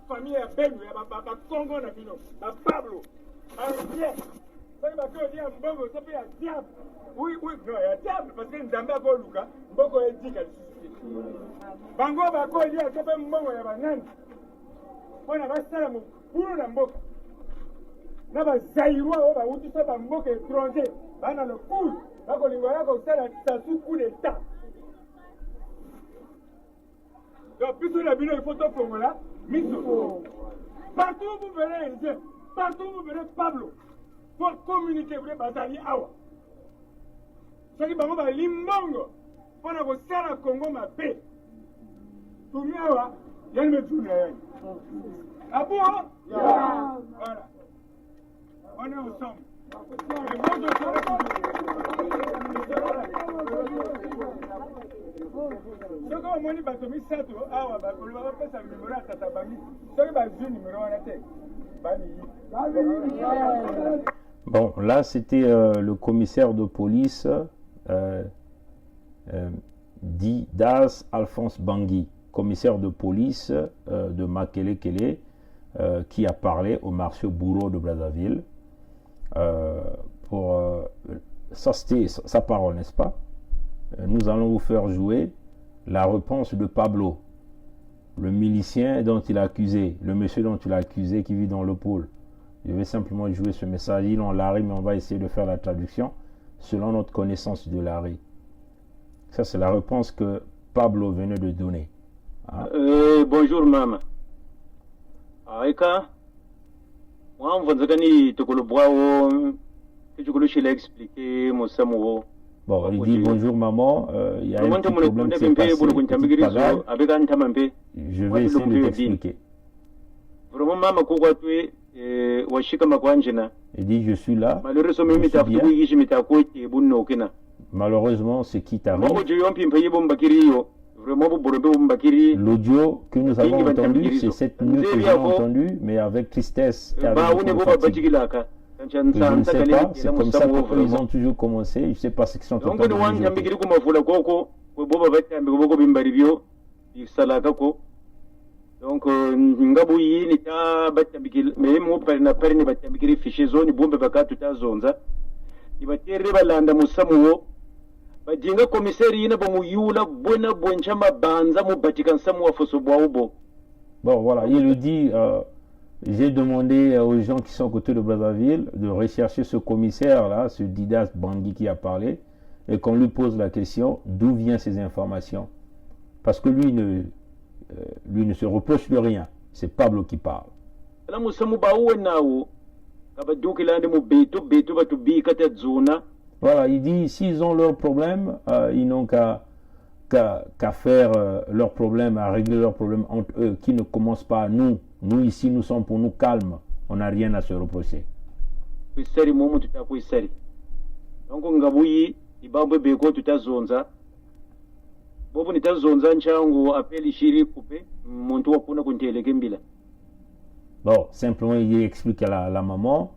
famille à Benue, Congo, Pablo, diable. Oui, non, il y a diable, parce que Nzambe a Luka, Mboko est dit qu'elle Bango Bako est dit à Kepe Mbongo et Banan. On a resté pour la Mboka. Naba Zaïroua, on va outil ça, Mboka étranger, dans le coup, Bako Lingoya, comme ça, ça sous coup d'État. Donc, puisque la ville est photo pour là, partout où vous verrez Indien, partout où vous verrez Pablo, pour communiquer, vous bazali awa. C'est que bango ba limbongo, pour na ko sala Congo ma paix. Tout mieux awa, y'a me tourne. Ah bon? Voilà. On est ensemble. Soko omoni bato misato awa bakolo bapesa numéro ya tata bangi soki bazwi numéro wana te Bon, là c'était le commissaire de police dit Das Alphonse Bangui, commissaire de police de Makelekele, qui a parlé au marché bourreau de Brazzaville. Ça c'était sa parole, n'est-ce pas? Nous allons vous faire jouer la réponse de Pablo, le milicien dont il a accusé, le monsieur dont il a accusé qui vit dans le pôle. Je vais simplement jouer ce message. Ils ont l'ARI, mais on va essayer de faire la traduction selon notre connaissance de l'ARI. Ça, c'est la réponse que Pablo venait de donner. Hein? Bonjour, maman. Aïka, moi, on va dire que tu expliquer mon samouraï. Bon, il dit bonjour maman, il y a un petit problème qui s'est passé, je vais essayer de t'expliquer. Il dit je suis là, je suis bien. Malheureusement, ce qui t'arrive, l'audio que nous avons entendu, c'est cette nuit que j'ai entendu, mais avec tristesse et avec beaucoup de fatigue. Je ne sais pas, c'est comme ça qu'ils ont toujours commencé, je ne sais pas ce qu'ils sont en train de dire. Donc, ngabuyi ni ta batambikil me mo parina parina batambikiri fishe zone bombe bakatu ta zonza ibatere balanda musamuwo bajinga komiseri yina bamuyula bona boncha mabanza mu batikan samuwa foso bwaubo. Bon voilà, il le dit j'ai demandé aux gens qui sont à côté de Brazzaville de rechercher ce commissaire là, ce Didas Bangui qui a parlé, et qu'on lui pose la question d'où viennent ces informations, parce que lui ne se reproche de rien. C'est Pablo qui parle. Voilà, il dit s'ils ont leurs problèmes, ils n'ont qu'à faire leurs problèmes, à régler leurs problèmes entre eux, qui ne commencent pas à nous. Nous ici, nous sommes pour nous calmes. On n'a rien à se reprocher. Bon, simplement il explique à la maman,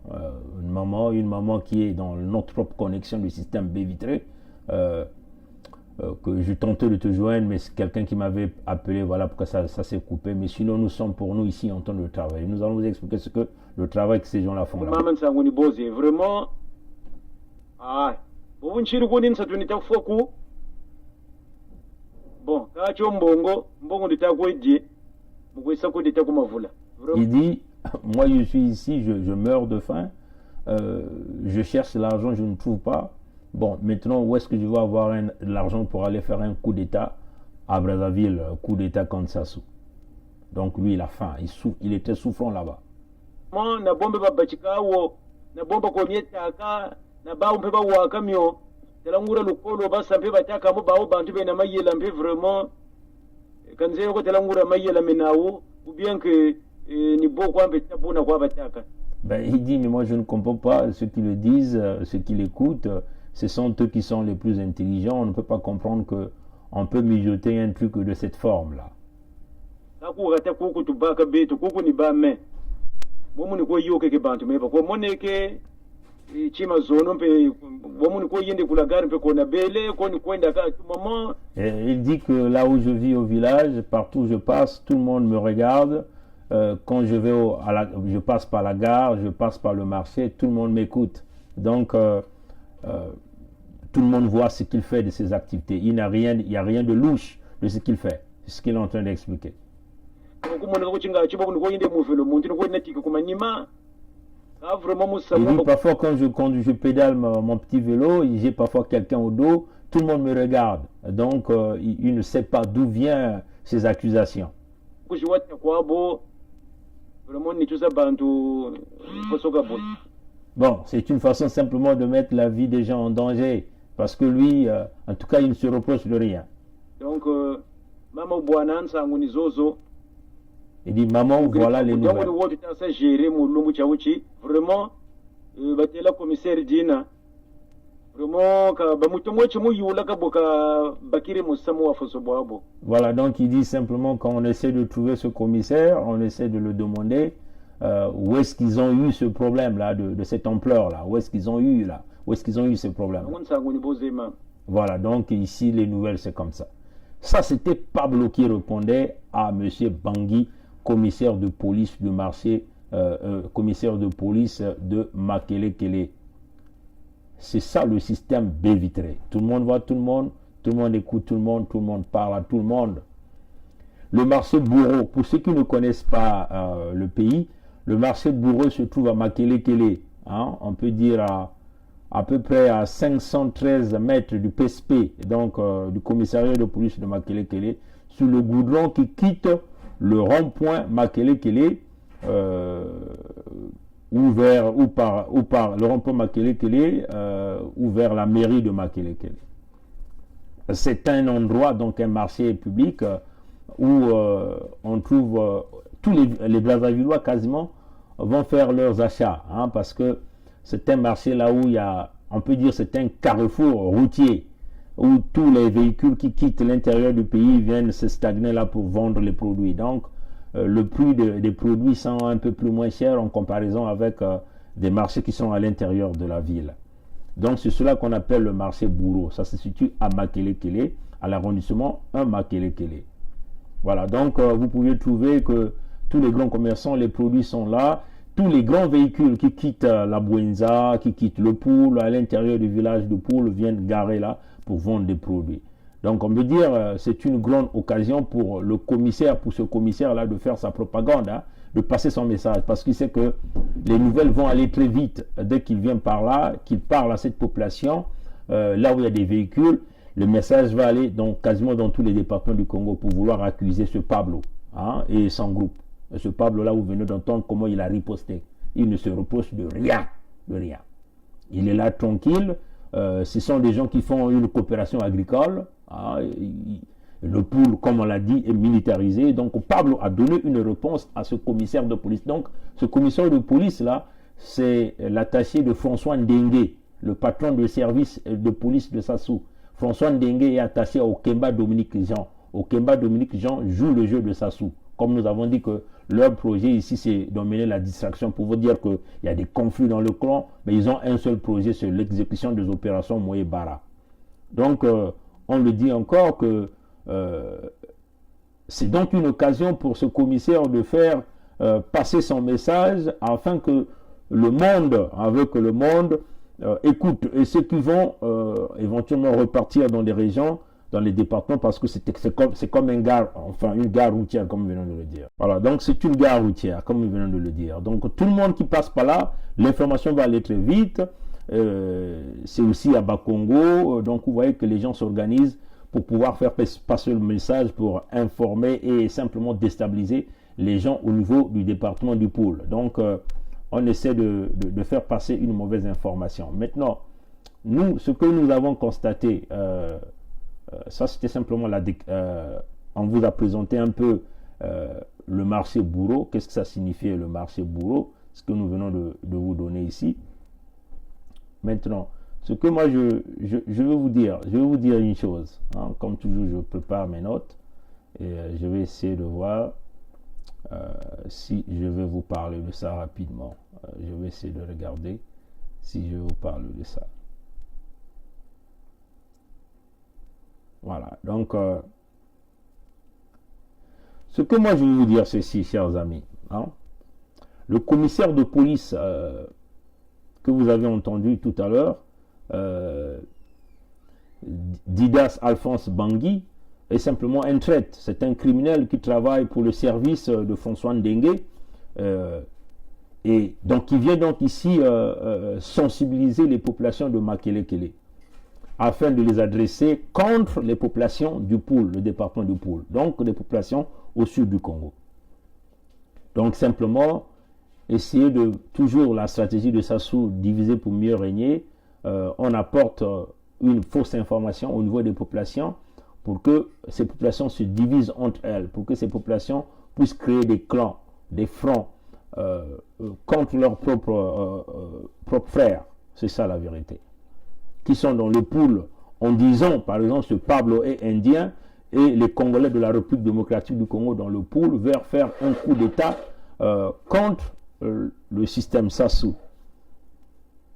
une maman qui est dans notre propre connexion du système baie vitrée, que je tentais de te joindre, mais c'est quelqu'un qui m'avait appelé, voilà pourquoi ça s'est coupé. Mais sinon, nous sommes pour nous ici en train de travailler. Nous allons vous expliquer ce que le travail que ces gens-là font là. Vraiment, bon, il dit, moi je suis ici, je meurs de faim, je cherche l'argent, je ne trouve pas. Bon, maintenant, où est-ce que je vais avoir l'argent pour aller faire un coup d'État à Brazzaville, coup d'État contre Sassou? Donc lui, il a faim, il était souffrant là-bas. Ben, il dit, mais moi je ne comprends pas ceux qui le disent, ceux qui l'écoutent. Ce sont eux qui sont les plus intelligents. On ne peut pas comprendre qu'on peut mijoter un truc de cette forme-là. chima zono mpe bomu ko yende kula gari mpe kona bele koni kwenda ka maman. Il dit que là où je vis au village, partout où je passe, tout le monde me regarde. Quand je vais je passe par la gare, je passe par le marché, tout le monde m'écoute. Donc tout le monde voit ce qu'il fait de ses activités. Il n'y a rien de louche de ce qu'il fait. C'est ce qu'il est en train d'expliquer. Il dit parfois quand je pédale mon petit vélo, j'ai parfois quelqu'un au dos, tout le monde me regarde. Donc il ne sait pas d'où viennent ces accusations. Bon, c'est une façon simplement de mettre la vie des gens en danger. Parce que lui, en tout cas, il ne se reproche de rien. Donc, maman Bouanan Sangunizozo. Il dit, maman, voilà les nouvelles. Vraiment, la commissaire Dina. Voilà, donc il dit simplement quand on essaie de trouver ce commissaire, on essaie de le demander où est-ce qu'ils ont eu ce problème-là, de cette ampleur-là, où est-ce qu'ils ont eu ce problème. Voilà, donc ici les nouvelles c'est comme ça. Ça c'était Pablo qui répondait à M. Bangui, commissaire de police du marché, commissaire de police de Makelekele. C'est ça le système Bévitré. Tout le monde voit tout le monde écoute tout le monde parle à tout le monde. Le marché Bourreau, pour ceux qui ne connaissent pas le pays, le marché Bourreau se trouve à Makelekele. Hein, on peut dire à peu près à 513 mètres du PSP, donc du commissariat de police de Makelekele, sur le goudron qui quitte le rond-point Makelekele, ou par le rond-point Makelekele, ou vers la mairie de Makelekele. C'est un endroit, donc un marché public, où on trouve tous les Brazzavillois quasiment vont faire leurs achats, hein, parce que c'est un marché là où il y a, on peut dire c'est un carrefour routier, où tous les véhicules qui quittent l'intérieur du pays viennent se stagner là pour vendre les produits. Donc le prix des produits sont un peu plus moins cher en comparaison avec des marchés qui sont à l'intérieur de la ville. Donc c'est cela qu'on appelle le marché Bourreau. Ça se situe à Makelekele, à l'arrondissement 1 Makelekele. Voilà, donc vous pouvez trouver que tous les grands commerçants, les produits sont là. Tous les grands véhicules qui quittent la Bouenza, qui quittent le Poul, à l'intérieur du village de Poul, viennent garer là pour vendre des produits. Donc on peut dire c'est une grande occasion pour le commissaire, pour ce commissaire-là de faire sa propagande, hein, de passer son message, parce qu'il sait que les nouvelles vont aller très vite dès qu'il vient par là, qu'il parle à cette population, là où il y a des véhicules, le message va aller donc quasiment dans tous les départements du Congo pour vouloir accuser ce Pablo, hein, et son groupe. Ce Pablo-là, vous venez d'entendre comment il a riposté. Il ne se reproche de rien, de rien. Il est là tranquille. Ce sont des gens qui font une coopération agricole. Hein, le Poul, comme on l'a dit, est militarisé. Donc Pablo a donné une réponse à ce commissaire de police. Donc ce commissaire de police-là, c'est l'attaché de François Ndengue, le patron de service de police de Sassou. François Ndengue est attaché au Kemba Dominique Jean. Au Kemba Dominique Jean joue le jeu de Sassou. Comme nous avons dit que leur projet ici, c'est d'emmener la distraction pour vous dire qu'il y a des conflits dans le clan, mais ils ont un seul projet, c'est l'exécution des opérations Moé-Bara. Donc, on le dit encore que c'est donc une occasion pour ce commissaire de faire passer son message afin que le monde écoute, et ceux qui vont éventuellement repartir dans les régions, dans les départements, parce que c'est comme une gare routière, comme nous venons de le dire. Voilà, donc c'est une gare routière, comme nous venons de le dire. Donc tout le monde qui passe par là, l'information va aller très vite. C'est aussi à Bakongo, donc vous voyez que les gens s'organisent pour pouvoir faire passer le message, pour informer et simplement déstabiliser les gens au niveau du département du Poul. Donc on essaie de faire passer une mauvaise information. Maintenant, nous, ce que nous avons constaté, ça c'était simplement on vous a présenté un peu le marché Bourreau. Qu'est-ce que ça signifiait le marché Bourreau, ce que nous venons de vous donner ici. Maintenant, ce que moi je veux vous dire une chose, hein. Comme toujours je prépare mes notes et je vais essayer de voir si je vais vous parler de ça rapidement. Je vais essayer de regarder si je vous parle de ça. Voilà, donc ce que moi je veux vous dire ceci, chers amis, hein, le commissaire de police que vous avez entendu tout à l'heure, Didas Alphonse Bangui, est simplement un traître. C'est un criminel qui travaille pour le service de François Ndengue, et donc qui vient donc ici sensibiliser les populations de Makelekele afin de les adresser contre les populations du Poul, le département du Poul, donc les populations au sud du Congo. Donc simplement essayer de toujours la stratégie de Sassou, diviser pour mieux régner. On apporte une fausse information au niveau des populations pour que ces populations se divisent entre elles, pour que ces populations puissent créer des clans, des fronts contre leurs propres frères. C'est ça la vérité. Qui sont dans le Poul en disant, par exemple, ce Pablo est indien et les Congolais de la République démocratique du Congo dans le Poul veulent faire un coup d'État contre le système Sassou,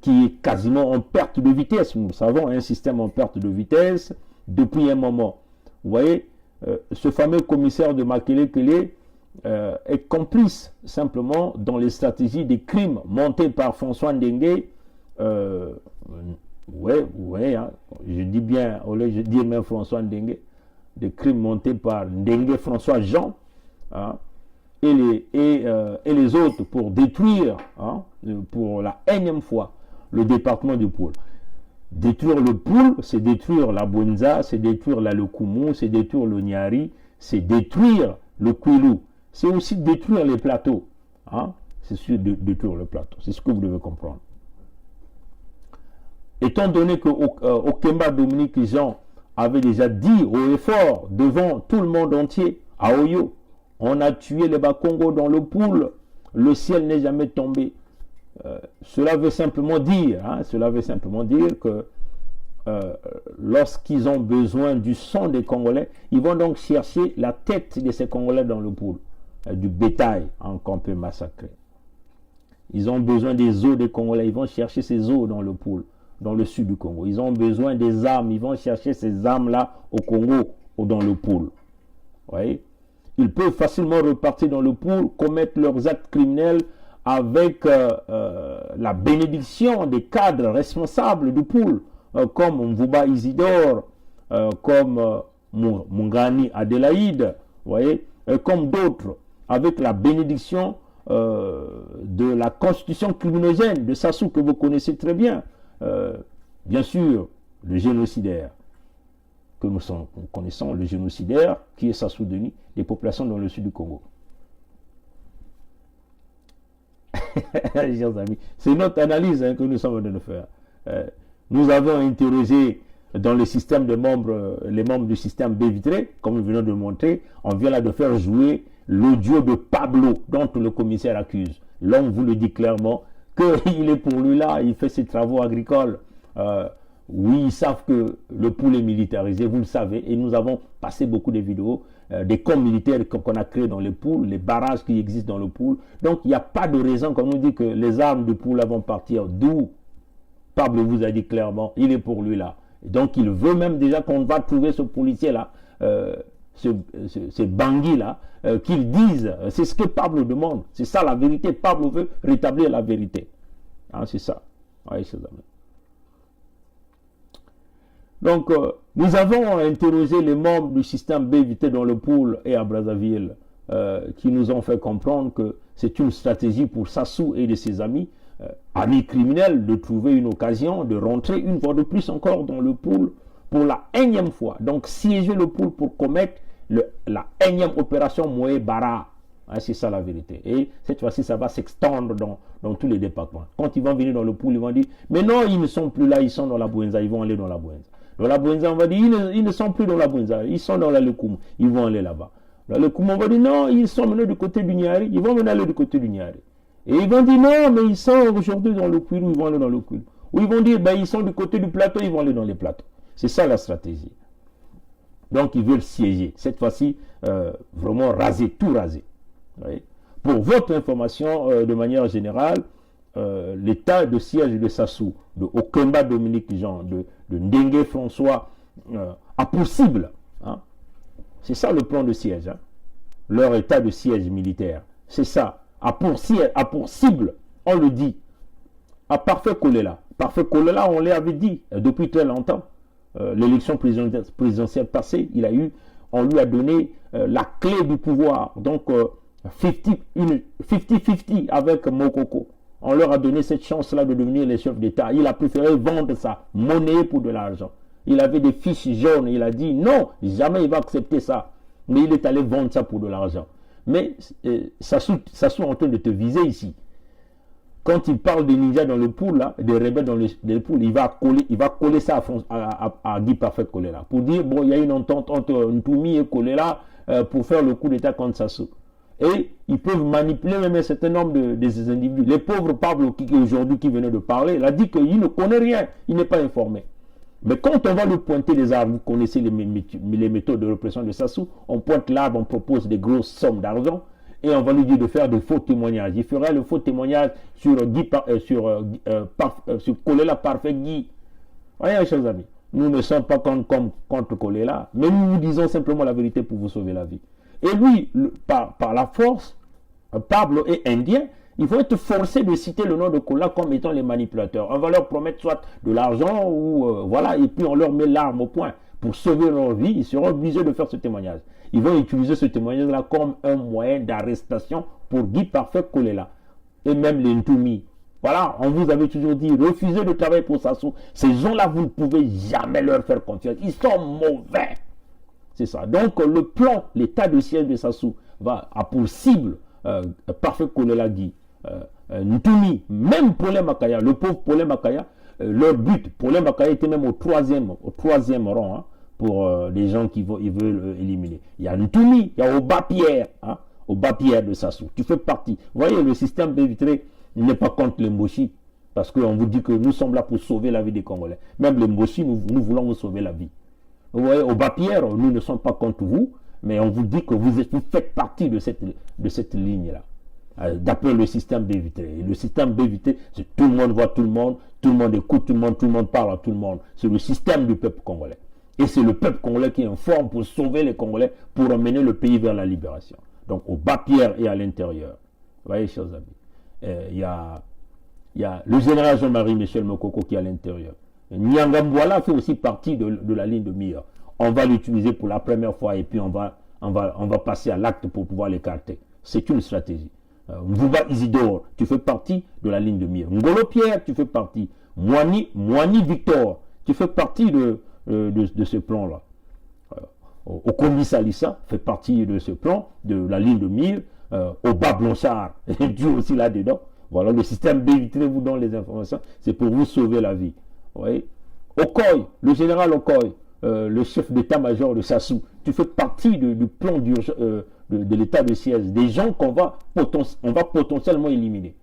qui est quasiment en perte de vitesse. Nous le savons, un système en perte de vitesse depuis un moment. Vous voyez, ce fameux commissaire de Makelekele est complice simplement dans les stratégies des crimes montés par François Ndengue. Ouais, hein, je dis bien, au lieu de dire même François Ndengue, des crimes montés par Ndengue François Jean, hein, et les autres pour détruire, hein, pour la énième fois, le département du Poul. Détruire le Poul, c'est détruire la Bwenza, c'est détruire la Lokumu, c'est détruire le Nyari, c'est détruire le Kwilu, c'est aussi détruire les plateaux. Hein? C'est sûr de détruire le plateau, c'est ce que vous devez comprendre. Étant donné que Okemba Dominique Jean avait déjà dit haut et fort devant tout le monde entier, à Oyo, on a tué les Bakongo dans le Poul, le ciel n'est jamais tombé. Cela veut simplement dire, que lorsqu'ils ont besoin du sang des Congolais, ils vont donc chercher la tête de ces Congolais dans le Poul, du bétail qu'on peut massacrer. Ils ont besoin des os des Congolais, ils vont chercher ces os dans le Poul, dans le sud du Congo. Ils ont besoin des armes, ils vont chercher ces armes-là au Congo ou dans le Poul. Vous voyez? Ils peuvent facilement repartir dans le Poul, commettre leurs actes criminels avec la bénédiction des cadres responsables du Poul, comme Mvuba Isidore, comme Mungani Adélaïde, voyez, comme d'autres, avec la bénédiction de la constitution criminogène de Sassou que vous connaissez très bien. Bien sûr, le génocidaire que nous connaissons, le génocidaire qui est Sassou Denis, des populations dans le sud du Congo. Chers amis, c'est notre analyse que nous sommes en train de faire. Nous avons interrogé dans le système de membres, les membres du système B-Vitré, comme nous venons de le montrer. On vient là de faire jouer l'audio de Pablo, dont le commissaire accuse. L'homme vous le dit clairement qu'il est pour lui là, il fait ses travaux agricoles. Oui, ils savent que le Poul est militarisé, vous le savez, et nous avons passé beaucoup de vidéos des camps militaires qu'on a créés dans le Poul, les barrages qui existent dans le Poul. Donc il n'y a pas de raison, comme on dit, que les armes du Poul vont partir. D'où Pablo vous a dit clairement, il est pour lui là. Donc il veut même déjà qu'on va trouver ce policier là, ce Bangui là, qu'il dise, c'est ce que Pablo demande, c'est ça la vérité. Pablo veut rétablir la vérité. Hein, c'est ça. Oui, c'est ça. Donc, nous avons interrogé les membres du système B-Vité dans le Poul et à Brazzaville, qui nous ont fait comprendre que c'est une stratégie pour Sassou et de ses amis, amis criminels, de trouver une occasion de rentrer une fois de plus encore dans le Poul pour la énième fois. Donc, siéger le Poul pour commettre la énième opération Moé Bara. Hein, c'est ça la vérité. Et cette fois-ci, ça va s'extendre dans tous les départements. Quand ils vont venir dans le Poul, ils vont dire, mais non, ils ne sont plus là, ils sont dans la Bwenza, ils vont aller dans la Bwenza. Dans la Bwenza, on va dire, ils ne sont plus dans la Bwenza, ils sont dans la Lokumu, ils vont aller là-bas. Dans le Lokumu, on va dire, non, ils sont menés du côté du Nyari, ils vont aller du côté du Nyari. Et ils vont dire, non, mais ils sont aujourd'hui dans le Kwilu, ils vont aller dans le Kwilu. Ou ils vont dire, ben, ils sont du côté du plateau, ils vont aller dans les plateaux. C'est ça la stratégie. Donc, ils veulent siéger. Cette fois-ci, vraiment raser, tout raser. Pour votre information, de manière générale, l'état de siège de Sassou, de Okemba Dominique Jean, de Ndengue François, a pour cible, hein, c'est ça le plan de siège, hein, leur état de siège militaire, c'est ça, a pour cible, on le dit, à Parfait Kolela. Parfait Kolela, on l'avait dit depuis très longtemps, l'élection présidentielle passée, on lui a donné la clé du pouvoir, donc 50-50 avec Mokoko. On leur a donné cette chance-là de devenir les chefs d'État. Il a préféré vendre sa monnaie pour de l'argent. Il avait des fiches jaunes. Il a dit non, jamais il va accepter ça. Mais il est allé vendre ça pour de l'argent. Mais Sassou est en train de te viser ici. Quand il parle des ninjas dans le pool, là, des rebelles dans le pool, il va coller ça à Guy Parfait Kolela. Pour dire, bon, il y a une entente entre Ntoumi et Kolela pour faire le coup d'État contre Sassou. Et ils peuvent manipuler même un certain nombre des individus. Les pauvres Pablo aujourd'hui qui venait de parler, il a dit qu'il ne connaît rien, il n'est pas informé. Mais quand on va lui pointer les armes, vous connaissez les méthodes de répression de Sassou, on pointe l'arbre, on propose des grosses sommes d'argent et on va lui dire de faire de faux témoignages. Il fera le faux témoignage sur Kolela Parfait Guy. Voyez, chers amis, nous ne sommes pas contre Kolela, mais nous vous disons simplement la vérité pour vous sauver la vie. Et lui, par la force, Pablo est indien, ils vont être forcés de citer le nom de Kolela comme étant les manipulateurs. On va leur promettre soit de l'argent ou voilà, et puis on leur met l'arme au poing pour sauver leur vie. Ils seront obligés de faire ce témoignage. Ils vont utiliser ce témoignage-là comme un moyen d'arrestation pour Guy Parfait Kolela et même les Ntoumi. Voilà, on vous avait toujours dit, refusez de travailler pour Sassou. Ces gens-là, vous ne pouvez jamais leur faire confiance. Ils sont mauvais. C'est ça. Donc le plan, l'état de siège de Sassou a pour cible Parfait Kolela Guy, Ntoumi, même Paulin Makaya, le pauvre Paulin Makaya, leur but, Paulin Makaya était même au troisième rang, hein, pour les gens qui veulent éliminer. Il y a Ntoumi, il y a Oba Pierre, hein, Oba Pierre de Sassou. Tu fais partie. Vous voyez, le système Bévitré n'est pas contre les Mboshi, parce qu'on vous dit que nous sommes là pour sauver la vie des Congolais. Même les Mboshi, nous voulons vous sauver la vie. Vous voyez, Oba Pierre, nous ne sommes pas contre vous, mais on vous dit que vous faites partie de cette ligne-là. D'après le système Bévitré. Le système Bévitré, c'est tout le monde voit tout le monde écoute tout le monde parle à tout le monde. C'est le système du peuple congolais. Et c'est le peuple congolais qui informe pour sauver les Congolais, pour emmener le pays vers la libération. Donc, Oba Pierre est à l'intérieur. Vous voyez, chers amis. Il y a le général Jean-Marie Michel Mokoko qui est à l'intérieur. Nyangambouala fait aussi partie de la ligne de mire. On va l'utiliser pour la première fois et puis on va passer à l'acte pour pouvoir l'écarter. C'est une stratégie. Mvouba Isidore, tu fais partie de la ligne de mire. Ngolo Pierre, tu fais partie. Moani Victor, tu fais partie de ce plan-là. Okomi Salissa fait partie de ce plan, de la ligne de mire. Oba Blanchard, tu es aussi là-dedans. Voilà, le système Bévitré vous donne les informations, c'est pour vous sauver la vie. Vous voyez? Okoy, le général Okoy, le chef d'état-major de Sassou, tu fais partie du plan de l'état de siège, des gens qu'on va potentiellement éliminer.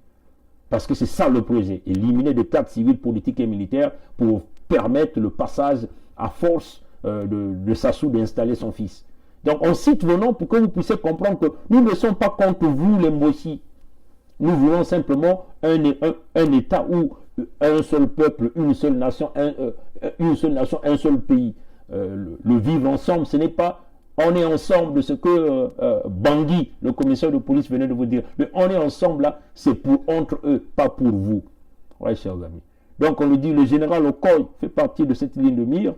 Parce que c'est ça le projet, éliminer des cadres civils, politiques et militaires pour permettre le passage à force de Sassou d'installer son fils. Donc on cite vos noms pour que vous puissiez comprendre que nous ne sommes pas contre vous les Mboshi. Nous voulons simplement un État où un seul peuple, une seule nation, un seul pays. Le vivre ensemble, ce n'est pas on est ensemble de ce que Bangui, le commissaire de police, venait de vous dire. Le on est ensemble là, c'est pour entre eux, pas pour vous. Ouais, chers amis. Donc on le dit, le général Okoy fait partie de cette ligne de mire.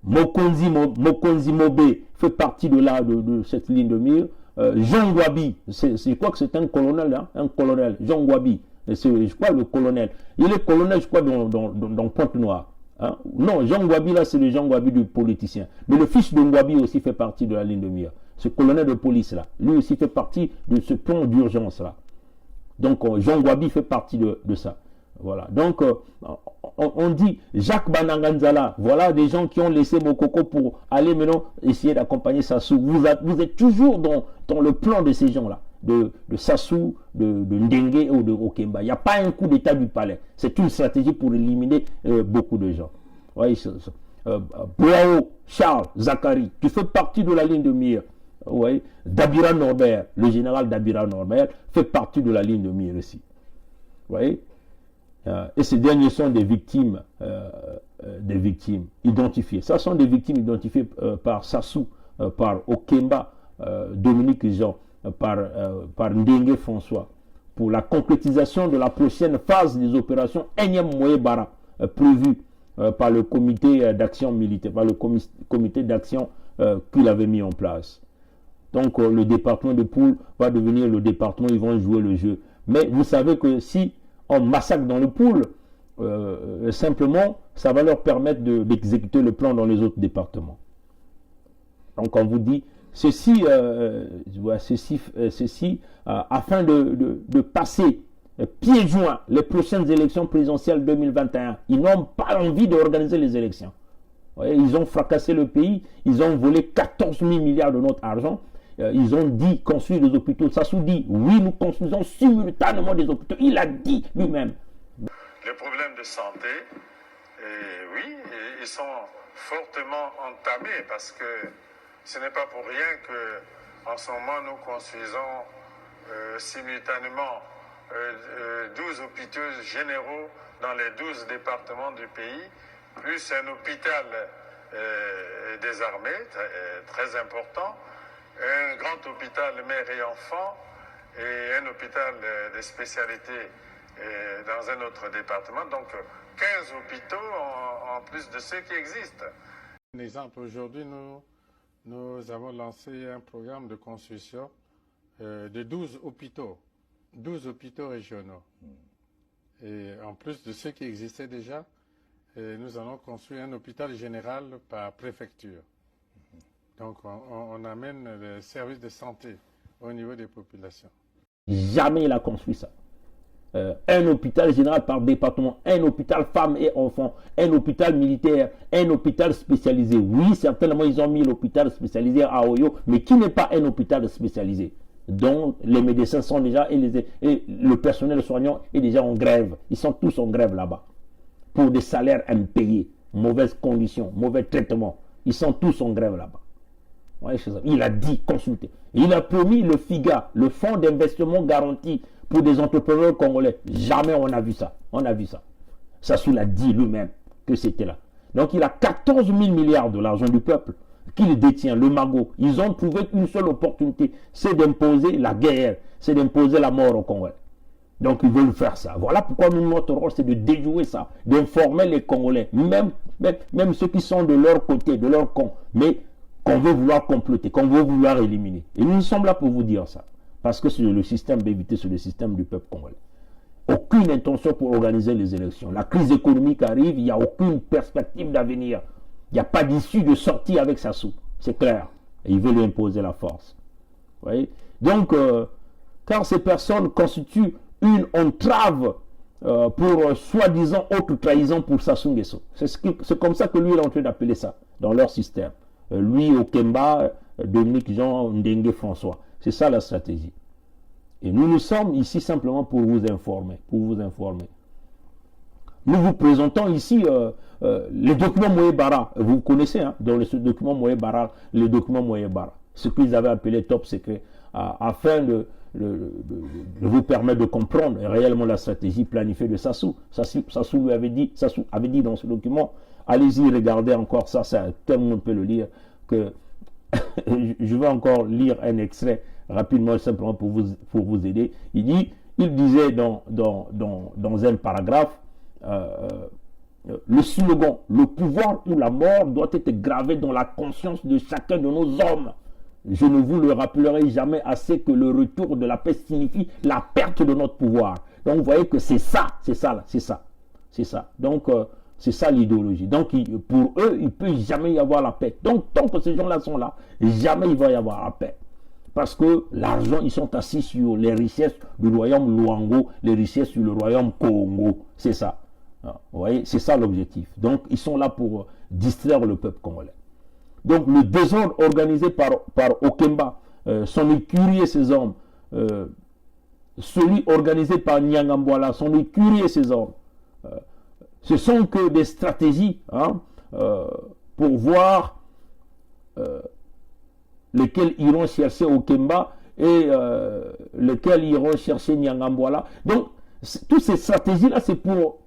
Mokonzi Mobe fait partie de cette ligne de mire. Jean Gwabi, je crois que c'est un colonel, hein, un colonel, Jean Gwabi, je crois le colonel. Il est colonel, je crois, dans Pointe-Noire. Hein? Non, Jean Gwabi, là, c'est le Jean Gwabi du politicien. Mais le fils de Gwabi aussi fait partie de la ligne de mire. Ce colonel de police, là, lui aussi fait partie de ce plan d'urgence, là. Donc, Jean Gwabi fait partie de ça. Voilà. Donc, on dit Jacques Bananganzala, voilà des gens qui ont laissé Mokoko pour aller maintenant essayer d'accompagner Sassou. Vous êtes toujours dans le plan de ces gens-là, de Sassou, de Ndengue ou de Okemba. Il n'y a pas un coup d'état du palais. C'est une stratégie pour éliminer beaucoup de gens. Voyez, Boao, Charles, Zachary, tu fais partie de la ligne de mire. ouais, Dabira Norbert, le général Dabira Norbert, fait partie de la ligne de mire ici. Vous voyez, et ces derniers sont des victimes identifiées. Ça sont des victimes identifiées par Sassou, par Okemba, Dominique Jean, par Ndengue François, pour la concrétisation de la prochaine phase des opérations Enyem Moyebara, prévue par le comité d'action militaire, par le comité d'action qu'il avait mis en place. Donc le département de Poul va devenir le département, ils vont jouer le jeu. Mais vous savez que si on massacre dans le Poul, simplement, ça va leur permettre d'exécuter le plan dans les autres départements. Donc on vous dit, ceci, afin de passer pieds joints les prochaines élections présidentielles 2021. Ils n'ont pas envie d'organiser les élections. Voyez, ils ont fracassé le pays, ils ont volé 14 000 milliards de notre argent. Ils ont dit construire des hôpitaux. Sassou dit, oui, nous construisons simultanément des hôpitaux. Il a dit lui-même. Les problèmes de santé, oui, ils sont fortement entamés parce que ce n'est pas pour rien que en ce moment nous construisons simultanément 12 hôpitaux généraux dans les 12 départements du pays, plus un hôpital des armées très important, un grand hôpital mère et enfants et un hôpital de spécialité dans un autre département. Donc 15 hôpitaux en plus de ceux qui existent. Un exemple, aujourd'hui nous avons lancé un programme de construction de 12 hôpitaux régionaux. Et en plus de ceux qui existaient déjà, nous allons construire un hôpital général par préfecture. Donc on amène le service de santé au niveau des populations. Jamais il a construit ça. Un hôpital général par département, un hôpital femmes et enfants, un hôpital militaire, un hôpital spécialisé. Oui, certainement ils ont mis l'hôpital spécialisé à Oyo, mais qui n'est pas un hôpital spécialisé, dont les médecins sont déjà, et le personnel soignant est déjà en grève. Ils sont tous en grève là-bas, pour des salaires impayés, mauvaises conditions, mauvais traitements. Ils sont tous en grève là-bas. Ouais, il a dit, consultez. Il a promis le FIGA, le fonds d'investissement garanti pour des entrepreneurs congolais. Jamais on a vu ça. On a vu ça. Sassou l'a dit lui-même que c'était là. Donc il a 14 000 milliards de l'argent du peuple qu'il détient, le magot. Ils ont trouvé une seule opportunité, c'est d'imposer la guerre, c'est d'imposer la mort au Congolais. Donc ils veulent faire ça. Voilà pourquoi notre rôle, c'est de déjouer ça, d'informer les Congolais, même ceux qui sont de leur côté, de leur camp, mais qu'on veut vouloir comploter, qu'on veut vouloir éliminer. Et nous sommes là pour vous dire ça. Parce que c'est le système BVT, c'est le système du peuple congolais. Aucune intention pour organiser les élections. La crise économique arrive, il n'y a aucune perspective d'avenir. Il n'y a pas d'issue de sortie avec Sassou. C'est clair. Et il veut lui imposer la force. Vous voyez? Donc, car ces personnes constituent une entrave pour soi-disant autre trahison pour Sassou Nguesso. C'est comme ça que lui il est en train d'appeler ça dans leur système. Lui, Okemba, Dominique Jean, Ndengue François. C'est ça la stratégie. Et nous sommes ici simplement pour vous informer. Nous vous présentons ici les documents Moyebara. Vous connaissez, hein, dans les documents Moyebara, les documents Moyebara. Ce qu'ils avaient appelé top secret, afin de vous permettre de comprendre réellement la stratégie planifiée de Sassou. Sassou avait dit dans ce document, allez-y, regardez encore ça, tout le monde peut le lire, que je vais encore lire un extrait rapidement, simplement pour vous aider. Il disait dans un paragraphe, le slogan « Le pouvoir ou la mort doit être gravé dans la conscience de chacun de nos hommes. Je ne vous le rappellerai jamais assez que le retour de la paix signifie la perte de notre pouvoir. » Donc vous voyez que c'est ça. Donc c'est ça l'idéologie. Donc pour eux, il ne peut jamais y avoir la paix. Donc tant que ces gens-là sont là, jamais il va y avoir la paix. Parce que l'argent, ils sont assis sur les richesses du royaume Luango, les richesses sur le royaume Congo. C'est ça. Vous voyez, c'est ça l'objectif. Donc ils sont là pour distraire le peuple congolais. Donc le désordre organisé par Okemba, son écurie et ses hommes, celui organisé par Nyangamboala, son écurie et ses hommes, ce sont que des stratégies, hein, pour voir lesquels iront chercher Okemba et lesquels iront chercher Nyangambwala. Donc, toutes ces stratégies-là, c'est pour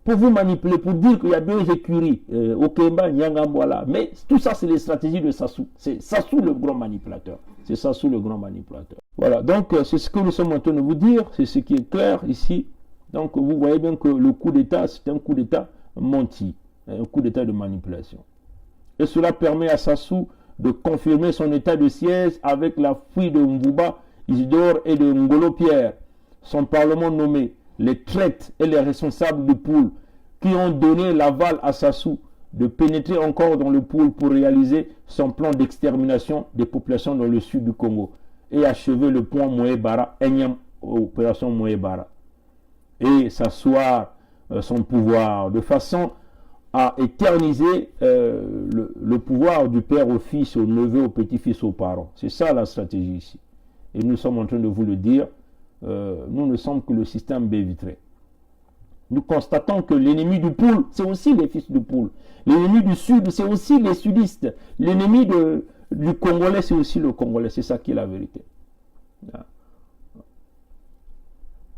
vous manipuler, pour dire qu'il y a deux écuries, Okemba, Nyangambwala. Mais tout ça, c'est les stratégies de Sassou. C'est Sassou le grand manipulateur. C'est Sassou le grand manipulateur. Voilà, donc c'est ce que nous sommes en train de vous dire, c'est ce qui est clair ici. Donc vous voyez bien que le coup d'État, c'est un coup d'État menti, un coup d'État de manipulation. Et cela permet à Sassou de confirmer son état de siège avec la fuite de Mvouba, Isidore et de Ngolo Pierre, son parlement nommé, les traites et les responsables du pool qui ont donné l'aval à Sassou de pénétrer encore dans le pool pour réaliser son plan d'extermination des populations dans le sud du Congo et achever le point Moé-Bara, énième opération Moé-Bara, et s'asseoir son pouvoir de façon à éterniser le pouvoir du père au fils, au neveu, au petit-fils, aux parents. C'est ça la stratégie ici. Et nous sommes en train de vous le dire, nous ne sommes que le système B-vitré. Nous constatons que l'ennemi du pool, c'est aussi les fils du pool. L'ennemi du sud, c'est aussi les sudistes. L'ennemi du Congolais, c'est aussi le Congolais. C'est ça qui est la vérité.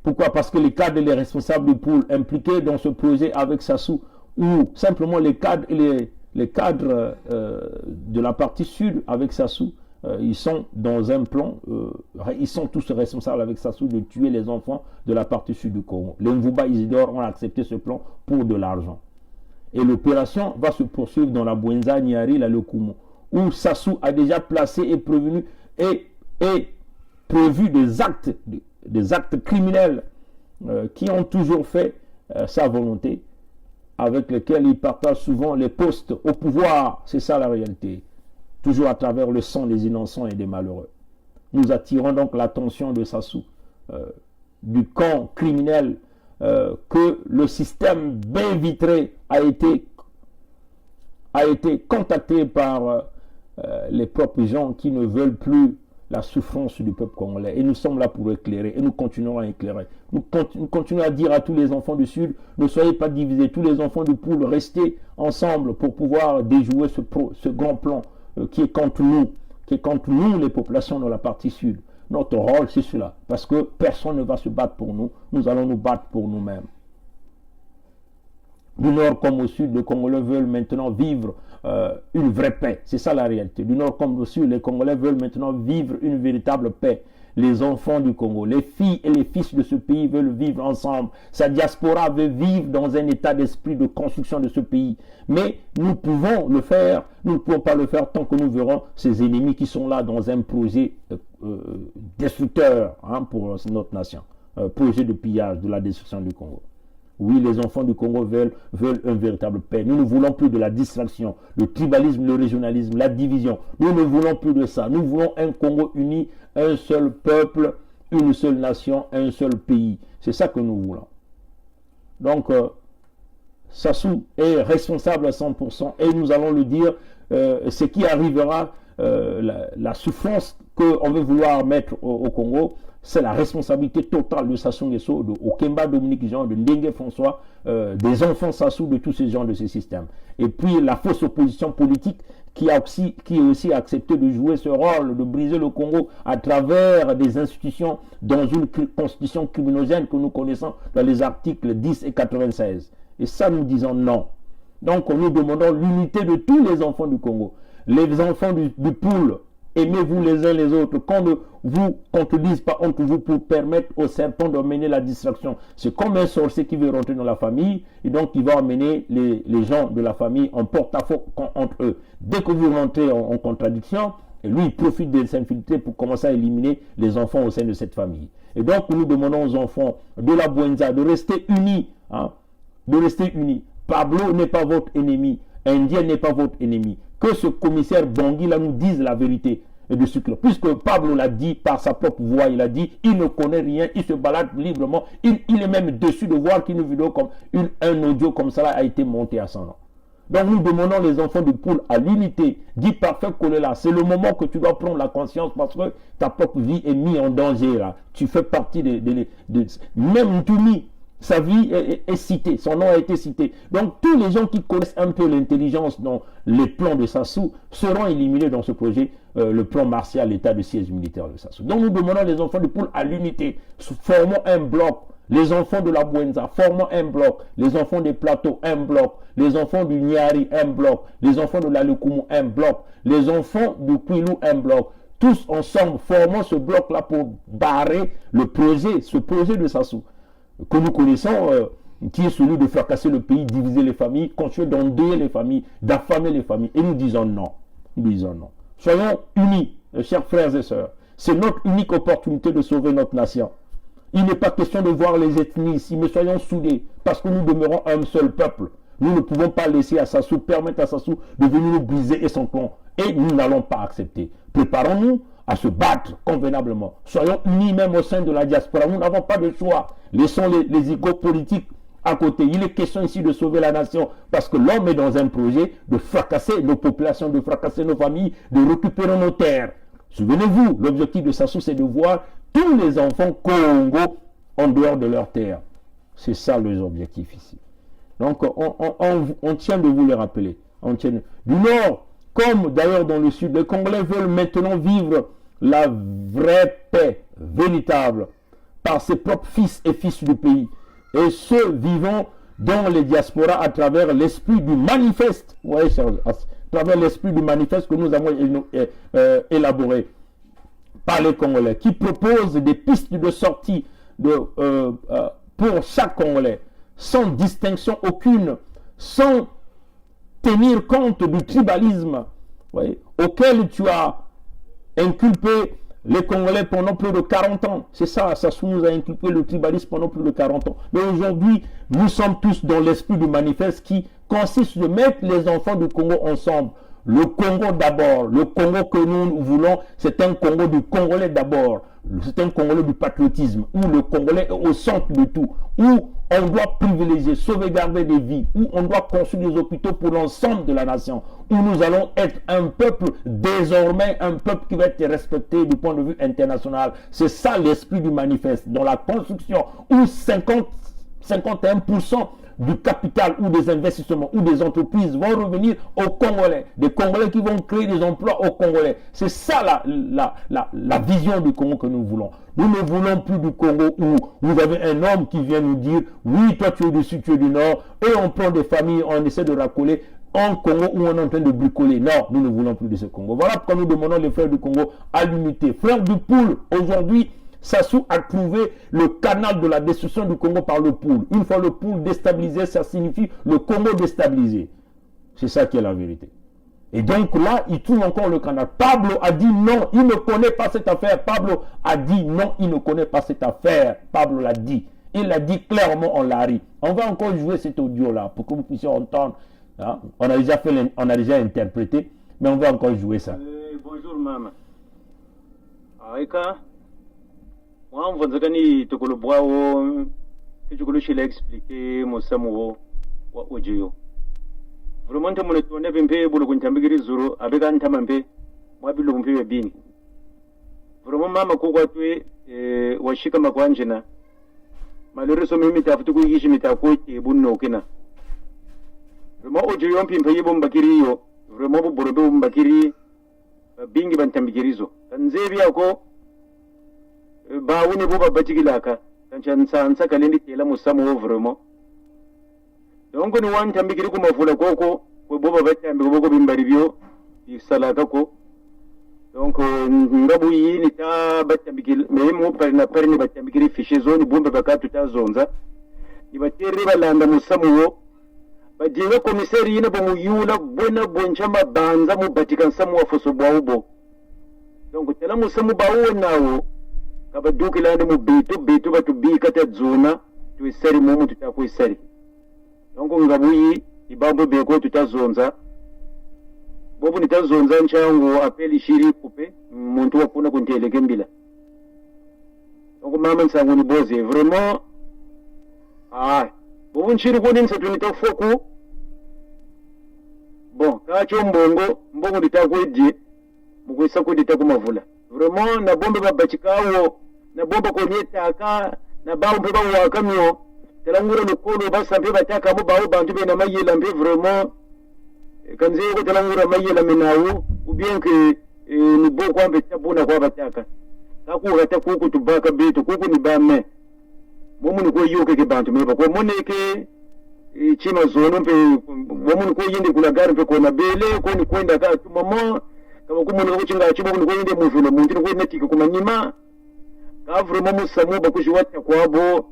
Pourquoi? Parce que les cadres et les responsables du pool impliqués dans ce projet avec Sassou, ou simplement les cadres et les cadres de la partie sud avec Sassou, ils sont dans un plan, ils sont tous responsables avec Sassou de tuer les enfants de la partie sud du Congo. Les Mvouba Isidore ont accepté ce plan pour de l'argent. Et l'opération va se poursuivre dans la Bwenza, Niari, la Lokumo, où Sassou a déjà placé et prévenu et prévu des actes criminels qui ont toujours fait sa volonté, avec lesquels il partage souvent les postes au pouvoir. C'est ça la réalité. Toujours à travers le sang des innocents et des malheureux. Nous attirons donc l'attention de Sassou, du camp criminel, que le système bien vitré a été contacté par les propres gens qui ne veulent plus la souffrance du peuple congolais. Et nous sommes là pour éclairer, et nous continuerons à éclairer. Nous continuons à dire à tous les enfants du Sud, ne soyez pas divisés. Tous les enfants du pool, restez ensemble pour pouvoir déjouer ce grand plan qui est contre nous, les populations de la partie Sud. Notre rôle, c'est cela. Parce que personne ne va se battre pour nous. Nous allons nous battre pour nous-mêmes. Du nord comme au sud, les Congolais veulent maintenant vivre une vraie paix. C'est ça la réalité. Du nord comme au sud, les Congolais veulent maintenant vivre une véritable paix. Les enfants du Congo, les filles et les fils de ce pays veulent vivre ensemble. Sa diaspora veut vivre dans un état d'esprit de construction de ce pays. Mais nous pouvons le faire, nous ne pouvons pas le faire tant que nous verrons ces ennemis qui sont là dans un projet destructeur pour notre nation. Projet de pillage, de la destruction du Congo. Oui, les enfants du Congo veulent un véritable paix. Nous ne voulons plus de la distraction, le tribalisme, le régionalisme, la division. Nous ne voulons plus de ça. Nous voulons un Congo uni, un seul peuple, une seule nation, un seul pays. C'est ça que nous voulons. Donc, Sassou est responsable à 100% et nous allons le dire, ce qui arrivera, la souffrance qu'on veut vouloir mettre au Congo, c'est la responsabilité totale de Sassou Nguesso, de Okemba Dominique Jean, de Ndenge François, des enfants Sassou, de tous ces gens de ce système. Et puis la fausse opposition politique qui a aussi accepté de jouer ce rôle, de briser le Congo à travers des institutions dans une constitution criminogène que nous connaissons dans les articles 10 et 96. Et ça, nous disons non. Donc nous demandons l'unité de tous les enfants du Congo. Les enfants du pool, aimez-vous les uns les autres. Qu'on ne vous contredise pas entre vous pour permettre au serpent d'emmener la distraction. C'est comme un sorcier qui veut rentrer dans la famille et donc il va emmener les gens de la famille en porte-à-faux entre eux. Dès que vous rentrez en contradiction, et lui il profite de s'infiltrer pour commencer à éliminer les enfants au sein de cette famille. Et donc nous demandons aux enfants de la Bwenza de rester unis. De rester unis. Pablo n'est pas votre ennemi. Indien n'est pas votre ennemi. Que ce commissaire Bangui là nous dise la vérité de ce que, puisque Pablo l'a dit par sa propre voix, il a dit, il ne connaît rien, il se balade librement, il est même déçu de voir qu'une vidéo comme un audio comme ça a été monté à son nom. Donc nous demandons les enfants du pool à l'unité. Dis parfait Kolela, c'est le moment que tu dois prendre la conscience parce que ta propre vie est mise en danger là. Tu fais partie même Ntumi, Sa vie est citée, son nom a été cité. Donc tous les gens qui connaissent un peu l'intelligence dans les plans de Sassou seront éliminés dans ce projet, le plan martial, l'état de siège militaire de Sassou. Donc nous demandons les enfants du Poul à l'unité, formons un bloc. Les enfants de la Bouenza, formons un bloc. Les enfants des plateaux, un bloc. Les enfants du Niari, un bloc. Les enfants de la Lukumu, un bloc. Les enfants du Kouilou, un bloc. Tous ensemble, formons ce bloc-là pour barrer le projet, ce projet de Sassou, que nous connaissons, qui est celui de fracasser le pays, diviser les familles, continuer d'endeuiller les familles, d'affamer les familles. Et nous disons non. Nous disons non. Soyons unis, chers frères et sœurs. C'est notre unique opportunité de sauver notre nation. Il n'est pas question de voir les ethnies ici, mais soyons soudés, parce que nous demeurons un seul peuple. Nous ne pouvons pas laisser à Sassou, permettre à Sassou de venir nous briser et son clan. Et nous n'allons pas accepter. Préparons-nous à se battre convenablement. Soyons unis même au sein de la diaspora. Nous n'avons pas de choix. Laissons les égos politiques à côté. Il est question ici de sauver la nation, parce que l'homme est dans un projet de fracasser nos populations, de fracasser nos familles, de récupérer nos terres. Souvenez-vous, l'objectif de Sassou, c'est de voir tous les enfants Congo en dehors de leur terre. C'est ça les objectifs ici. Donc, on tient de vous le rappeler. On tient du Nord, comme d'ailleurs dans le Sud, les Congolais veulent maintenant vivre la vraie paix véritable par ses propres fils et fils du pays. Et ceux vivant dans les diasporas à travers l'esprit du manifeste. Vous voyez, à travers l'esprit du manifeste que nous avons élaboré par les Congolais, qui propose des pistes de sortie pour chaque Congolais, sans distinction aucune, sans tenir compte du tribalisme, voyez, auquel tu as inculpé les Congolais pendant plus de 40 ans. C'est ça, Sassou nous a inculpé le tribalisme pendant plus de 40 ans. Mais aujourd'hui, nous sommes tous dans l'esprit du manifeste qui consiste de mettre les enfants du Congo ensemble. Le Congo d'abord, le Congo que nous voulons, c'est un Congo du Congolais d'abord. C'est un Congolais du patriotisme, où le Congolais est au centre de tout, où on doit privilégier, sauvegarder des vies, où on doit construire des hôpitaux pour l'ensemble de la nation, où nous allons être un peuple désormais, un peuple qui va être respecté du point de vue international. C'est ça l'esprit du manifeste, dans la construction, où 51% du capital ou des investissements ou des entreprises vont revenir aux Congolais. Des Congolais qui vont créer des emplois aux Congolais. C'est ça la vision du Congo que nous voulons. Nous ne voulons plus du Congo où vous avez un homme qui vient nous dire « Oui, toi tu es du Sud, tu es du Nord » et on prend des familles, on essaie de racoler en Congo où on est en train de bricoler. Non, nous ne voulons plus de ce Congo. Voilà pourquoi nous demandons les frères du Congo à l'unité. Frères du Poul, aujourd'hui, Sassou a trouvé le canal de la destruction du Congo par le Poul. Une fois le Poul déstabilisé, ça signifie le Congo déstabilisé. C'est ça qui est la vérité. Et donc là, il trouve encore le canal. Pablo a dit non, il ne connaît pas cette affaire. Pablo a dit non, il ne connaît pas cette affaire. Pablo l'a dit. Il l'a dit clairement en Lari. On va encore jouer cet audio-là pour que vous puissiez entendre. Hein? On a déjà interprété, mais on va encore jouer ça. Bonjour, maman. Aïka. Moi, on va dire que le bois, que je l'ai expliqué, mon samouraï, ou audio. Vraiment, tu m'as tourné un peu pour le contambiri zoro, avec un tamampe, moi, je l'ai un peu bien. Vraiment, maman, quoi, tu es, washika makwanjena. Malheureusement, je m'étais fait que je m'étais fait que bon nokena. Vraiment, audio, on peut payer bon bakiriyo. Vraiment, pour le bon bakiri, bingi bantambirizo. Tanzébi ako. Ba wuni bo babba jigilaka kan sansa kalindi tela musamu vraiment donc ni wanta mbigiri kuma fula koko ko bo babba tambi ko bimbari bio salaka ko donc ngabu yini ta batta mbigil me mo parna parni batta mbigiri fishe zone bombe bakatu ta zonza ni batere balanda musamu wo bajinga komisari yina bo muyula bona bonchama banza mu batikan samu afuso bawubo donc tela musamu bawo nawo kabaduki lande mu bitu batubika ta zona tu isari mumu tutaku isari donc ngabuyi ibambo beko tutazonza bobu nitazonza nchango apeli shiri kupe muntu wafuna kunteleke mbila donc mama nsangu ni boze vraiment bobu nchiri kuni nsatu nitafoku bon kacho mbongo nitakwedye mukwisa kudita kumavula vraiment na bombe babachikawo na bomba kwenye taka na bawo mpe bawo wakamyo telangura lukolo basambe bataka mo bawo bantu bena mayela mbe vraiment kanze ko telangura mayela menawo ou bien que ni bo kwa mbe tabuna kwa bataka kaku gata kuku tubaka beto kuku ni bame momu ni ko yoke ke bantu meba ko moneke chima zono mpe momu ni ko yinde kula gari mpe ko na bele ko ni kwenda ka mama kama kumuni ko chinga chibo ni ko yinde muvilo muntu ni ko netika kumanyima ka vraiment musamu bakujiwata kwabo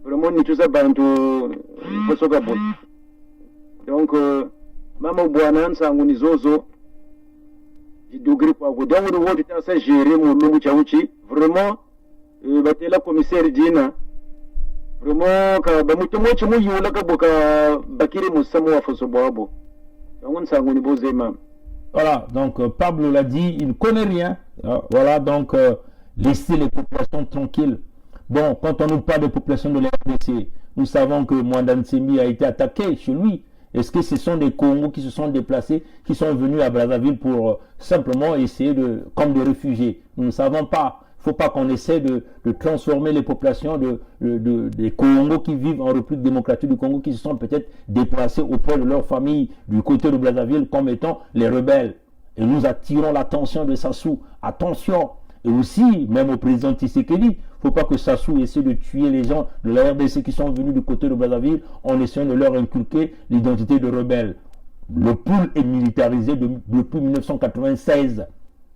vraiment ni tuza bantu kosoka bo donc mama bwana nsangu ni zozo jidugri kwa go donc ni wote tasa gérer mu lungu cha uchi vraiment batela commissaire dina vraiment ka bamutomo chimu yula ka boka bakiri musamu wa foso boabo donc nsangu ni boze mama. Voilà, donc Pablo l'a dit, il ne connaît rien. Voilà, donc laissez les populations tranquilles. Bon, quand on nous parle des populations de l'RDC, nous savons que Mwanda Nsemi a été attaqué chez lui. Est-ce que ce sont des Congos qui se sont déplacés, qui sont venus à Brazzaville pour simplement essayer comme des réfugiés? Nous ne savons pas. Il ne faut pas qu'on essaie de transformer les populations des Congos qui vivent en République démocratique du Congo, qui se sont peut-être déplacés auprès de leur famille du côté de Brazzaville comme étant les rebelles. Et nous attirons l'attention de Sassou. Attention! Et aussi, même au président Tshisekedi, il ne faut pas que Sassou essaie de tuer les gens de la RDC qui sont venus du côté de Brazzaville en essayant de leur inculquer l'identité de rebelles. Le pool est militarisé depuis 1996.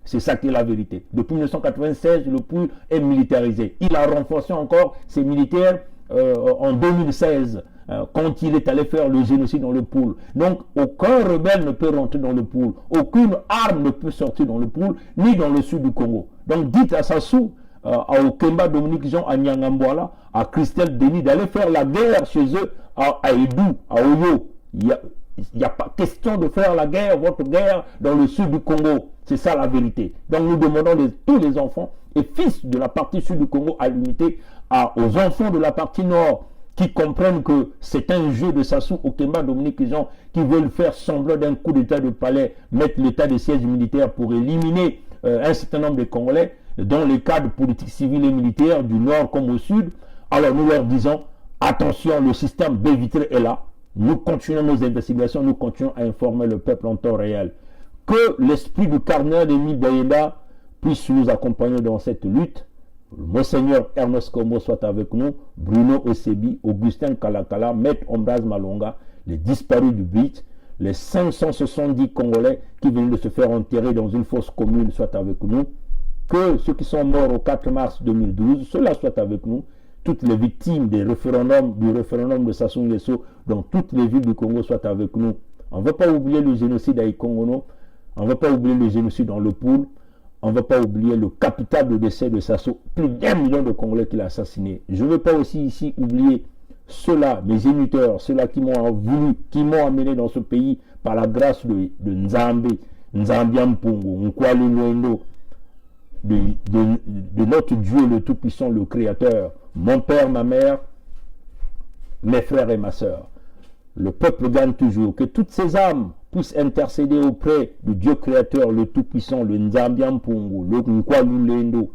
C'est ça qui est la vérité. Depuis 1996, le pool est militarisé. Il a renforcé encore ses militaires en 2016, quand il est allé faire le génocide dans le pool. Donc, aucun rebelle ne peut rentrer dans le pool. Aucune arme ne peut sortir dans le pool, ni dans le sud du Congo. Donc, dites à Sassou, à Okemba, Dominique Jean, à Nyangamboala, à Christelle Denis, d'aller faire la guerre chez eux, à Edou, à Oyo. Il n'y a pas question de faire la guerre, votre guerre, dans le sud du Congo. C'est ça la vérité. Donc nous demandons tous les enfants et fils de la partie sud du Congo à l'unité, aux enfants de la partie nord qui comprennent que c'est un jeu de Sassou Okemba, Dominique et Jean qui veulent faire semblant d'un coup d'état de palais, mettre l'état de siège militaire pour éliminer un certain nombre de Congolais dans les cadres politiques civils et militaires du nord comme au sud. Alors nous leur disons, attention, le système B-Vitré est là. Nous continuons nos investigations, nous continuons à informer le peuple en temps réel. Que l'esprit du cardinal Denis Bayenda puisse nous accompagner dans cette lutte. Monseigneur Ernest Kombo soit avec nous, Bruno Osebi, Augustin Kalakala, Maître Ambroise Malonga, les disparus du Brit, les 570 Congolais qui viennent de se faire enterrer dans une fosse commune soient avec nous. Que ceux qui sont morts au 4 mars 2012, ceux-là soient avec nous. Toutes les victimes du référendum de Sassou Nguesso dans toutes les villes du Congo soient avec nous. On ne va pas oublier le génocide à Ikongono. On ne va pas oublier le génocide dans le Poul. On ne va pas oublier le capital de décès de Sassou. Plus d'1 million de Congolais qu'il a assassiné. Je ne veux pas aussi ici oublier ceux-là, mes géniteurs, ceux-là qui m'ont voulu, qui m'ont amené dans ce pays par la grâce de Nzambe, Nzambian Mpungu, Nkwali Nwendo, de notre Dieu le Tout-Puissant, le Créateur, mon père, ma mère, mes frères et ma soeur. Le peuple gagne toujours. Que toutes ces âmes puissent intercéder auprès du Dieu créateur, le Tout-Puissant, le Nzambian Mpungu, le Nkwali Lendo,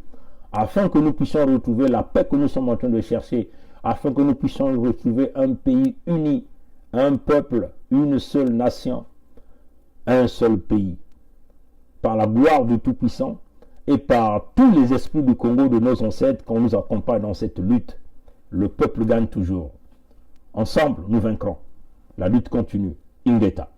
afin que nous puissions retrouver la paix que nous sommes en train de chercher, afin que nous puissions retrouver un pays uni, un peuple, une seule nation, un seul pays. Par la gloire du Tout-Puissant et par tous les esprits du Congo de nos ancêtres qu'on nous accompagne dans cette lutte, le peuple gagne toujours. Ensemble, nous vaincrons. La lutte continue. Ingeta.